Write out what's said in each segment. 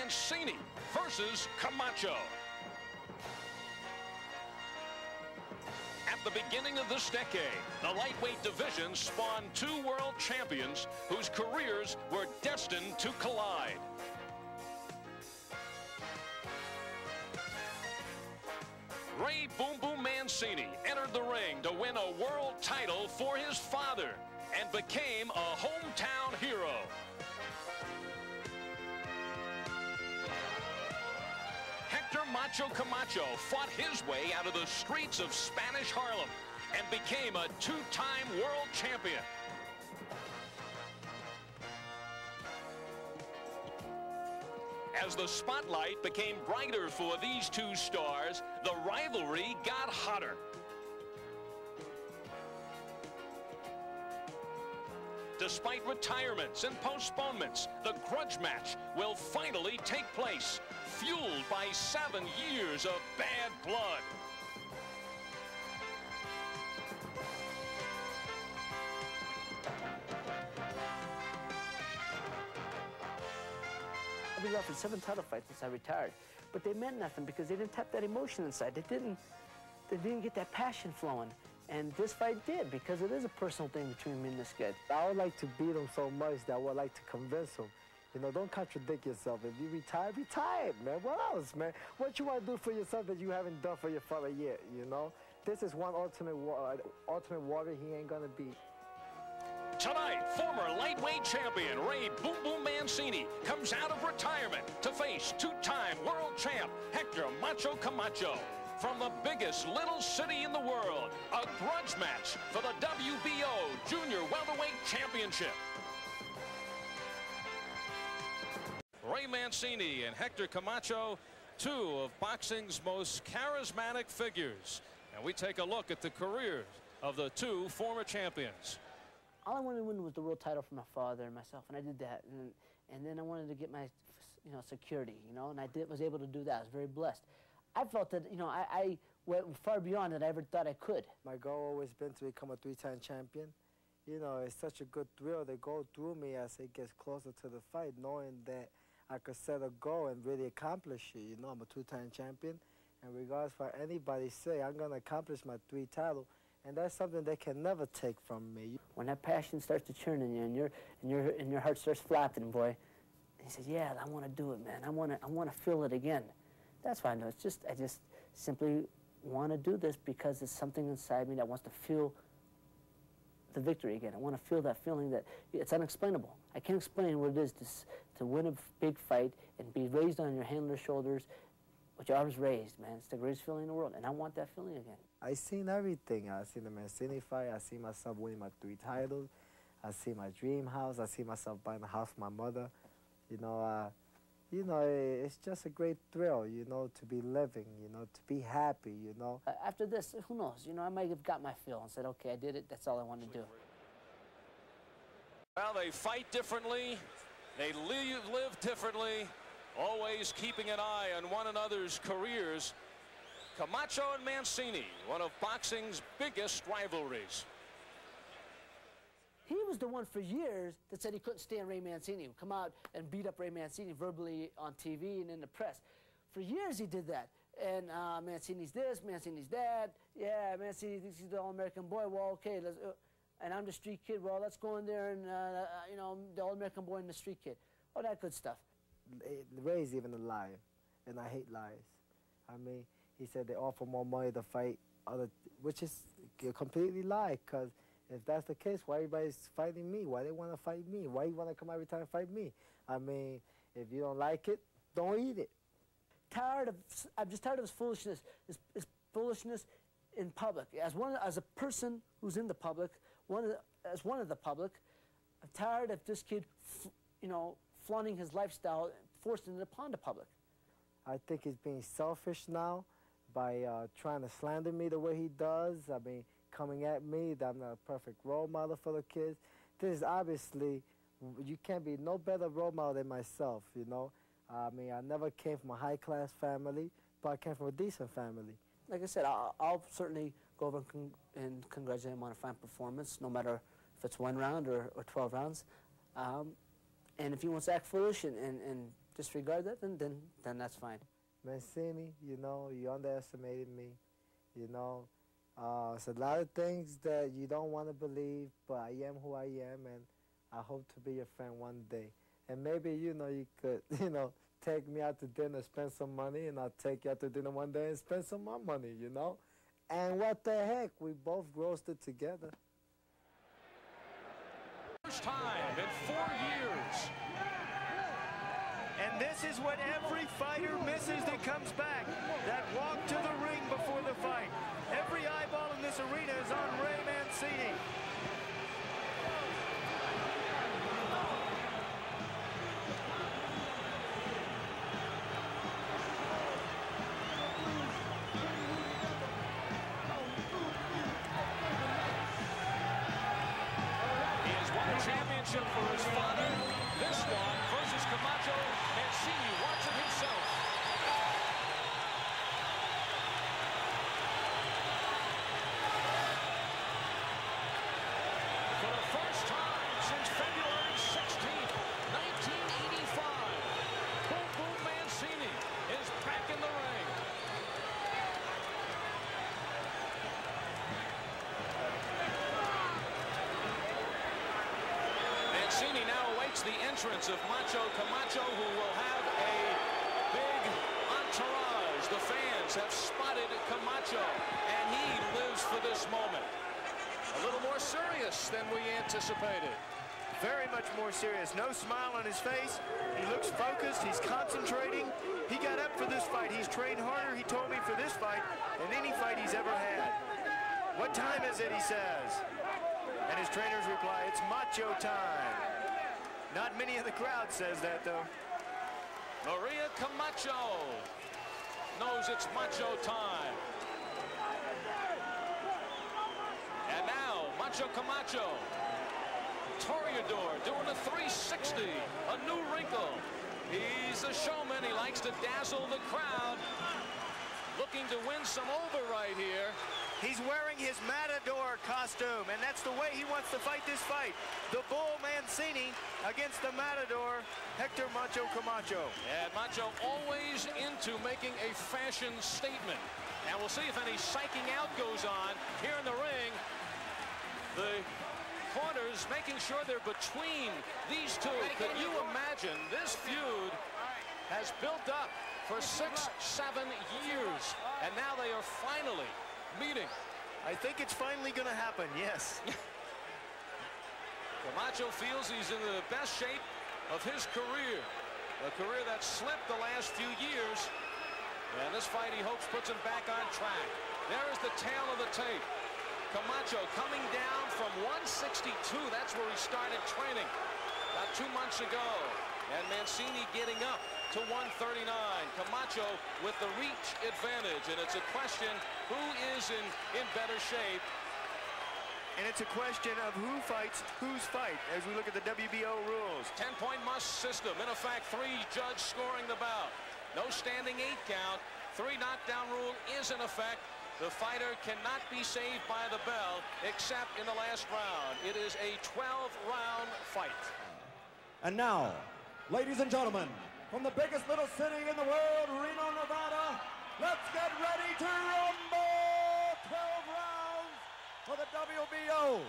Mancini versus Camacho. At the beginning of this decade, the lightweight division spawned two world champions whose careers were destined to collide. Ray Boom Boom Mancini entered the ring to win a world title for his father and became a hometown hero. Hector Macho Camacho fought his way out of the streets of Spanish Harlem and became a two-time world champion. As the spotlight became brighter for these two stars, the rivalry got hotter. Despite retirements and postponements, the grudge match will finally take place, fueled by 7 years of bad blood. I've been offered 7 title fights since I retired, but they meant nothing because they didn't tap that emotion inside. They didn't get that passion flowing. And this fight did, because it is a personal thing between me and this kid. I would like to beat him so much that I would like to convince him. You know, don't contradict yourself. If you retire, retire, man. What else, man? What you want to do for yourself that you haven't done for your father yet, you know? This is one ultimate warrior he ain't gonna beat. Tonight, former lightweight champion Ray Boom Boom Mancini comes out of retirement to face two-time world champ Hector Macho Camacho. From the biggest little city in the world, a grudge match for the WBO Junior Welterweight Championship. Ray Mancini and Hector Camacho, two of boxing's most charismatic figures. And we take a look at the careers of the two former champions. All I wanted to win was the world title for my father and myself, and I did that. And then I wanted to get my, security, and I was able to do that. I was very blessed. I felt that, I went far beyond than I ever thought I could. My goal always been to become a 3-time champion. It's such a good thrill to go through me as it gets closer to the fight, knowing that I could set a goal and really accomplish it. I'm a 2-time champion, and regardless of what anybody say, I'm going to accomplish my 3 title, and that's something they can never take from me. When that passion starts to churn in you, and your heart starts flapping, boy, he says, yeah, I want to do it, man. I want to feel it again. That's why I know. I just simply want to do this because it's something inside me that wants to feel the victory again. I want to feel that feeling that it's unexplainable. I can't explain what it is to win a big fight and be raised on your handler's shoulders, which I was raised, man. It's the greatest feeling in the world, and I want that feeling again. I seen everything. I seen the Mancini fight. I seen myself winning my 3 titles. I seen my dream house. I see myself buying a house for my mother. It's just a great thrill, to be living, to be happy, After this, who knows? I might have got my fill and said, okay, I did it. That's all I want to do. Well, they fight differently. They live differently, always keeping an eye on one another's careers. Camacho and Mancini, one of boxing's biggest rivalries. He was the one for years that said he couldn't stand Ray Mancini. He would come out and beat up Ray Mancini verbally on TV and in the press. For years he did that. And Mancini's this, Mancini's that. Yeah, Mancini thinks he's the all-American boy. Well, okay, and I'm the street kid. Well, let's go in there and, the all-American boy and the street kid. All that good stuff. Ray's even a liar, and I hate lies. He said they offer more money to fight which is a completely lie, because if that's the case, why everybody's fighting me? Why they want to fight me? Why you want to come every time and fight me? If you don't like it, don't eat it. I'm just tired of his foolishness. His foolishness in public. As a person who's in the public, as one of the public, I'm tired of this kid, flaunting his lifestyle, forcing it upon the public. I think he's being selfish now by trying to slander me the way he does. Coming at me that I'm not a perfect role model for the kids. This is obviously, you can't be no better role model than myself, I never came from a high-class family, but I came from a decent family. Like I said, I'll certainly go over and congratulate him on a fine performance, no matter if it's 1 round or 12 rounds. And if he wants to act foolish and disregard that, then that's fine. Mancini, you know, you underestimated me. You know, it's a lot of things that you don't want to believe, but I am who I am, and I hope to be your friend one day. And maybe, you know, you could, you know, take me out to dinner, spend some money, and I'll take you out to dinner one day and spend some more money, you know? And what the heck, we both roasted together. First time in 4 years. And this is what every fighter misses that comes back. That walk to the ring before the fight. Every eyeball in this arena is on Ray Mancini. He has won a championship for his father. This one versus Camacho. Mancini watching himself. For the first time since February 16th, 1985, Boom Boom Mancini is back in the ring. Mancini now awaits the entrance of Macho Camacho, who will have a big entourage. The fans have spotted Camacho, and he lives for this moment. A little more serious than we anticipated. Very much more serious. No smile on his face. He looks focused. He's concentrating. He got up for this fight. He's trained harder, he told me, for this fight than any fight he's ever had. What time is it, he says. And his trainers reply, it's Macho time. Not many in the crowd says that, though. Maria Camacho knows it's Macho time. And now, Macho Camacho, Toreador, doing a 360, a new wrinkle. He's a showman. He likes to dazzle the crowd. Looking to win some over right here. He's wearing his Matador costume, and that's the way he wants to fight this fight. The Bull Mancini against the Matador, Hector Macho Camacho. And Macho always into making a fashion statement. And we'll see if any psyching out goes on here in the ring. The corners making sure they're between these two. Could you imagine this feud has built up for 6-7 years, and now they are finally meeting. I think it's finally going to happen, yes. Camacho feels he's in the best shape of his career. A career that slipped the last few years. And this fight, he hopes, puts him back on track. There is the tail of the tape. Camacho coming down from 162. That's where he started training about 2 months ago. And Mancini getting up to 139. Camacho with the reach advantage. And it's a question, who is in better shape? And it's a question of who fights whose fight as we look at the WBO rules. 10-point must system. In effect, 3 judge scoring the bout. No standing 8 count. 3 knockdown rule is in effect. The fighter cannot be saved by the bell except in the last round. It is a 12-round fight. And now, ladies and gentlemen, from the biggest little city in the world, Reno, Nevada, let's get ready to rumble! 12 rounds for the WBO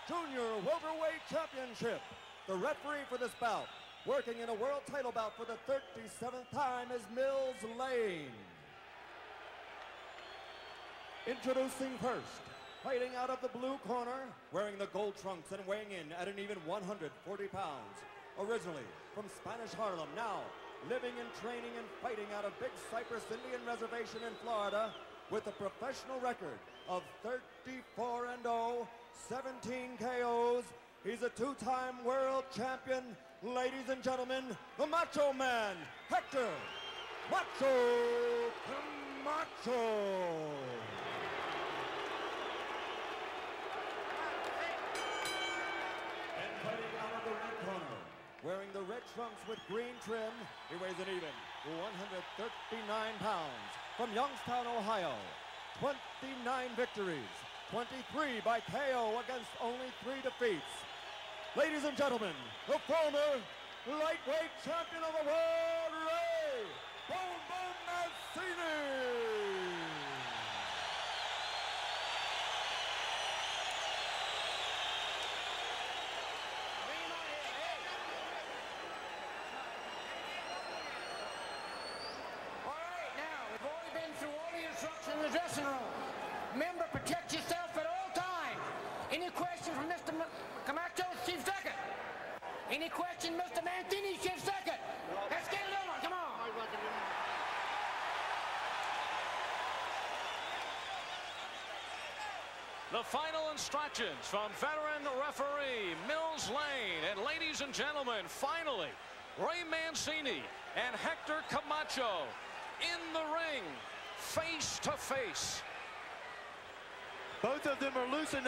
Junior Welterweight Championship. The referee for this bout, working in a world title bout for the 37th time, is Mills Lane. Introducing first, fighting out of the blue corner, wearing the gold trunks and weighing in at an even 140 pounds. Originally from Spanish Harlem, now living and training and fighting out of Big Cypress Indian Reservation in Florida with a professional record of 34-0, 17 KOs. He's a 2-time world champion. Ladies and gentlemen, the Macho Man, Hector Macho Camacho. Fighting out of the red corner, wearing the red trunks with green trim, he weighs an even 139 pounds. From Youngstown, Ohio, 29 victories, 23 by KO against only 3 defeats. Ladies and gentlemen, the former lightweight champion of the world, dressing room. Remember, protect yourself at all times. Any question from Mr. Camacho, Chief Second? Any question, Mr. Mancini, Chief Second? Let's get it over, come on. The final instructions from veteran referee Mills Lane. And ladies and gentlemen, finally, Ray Mancini and Hector Camacho in the ring, face to face. Both of them are loose enough.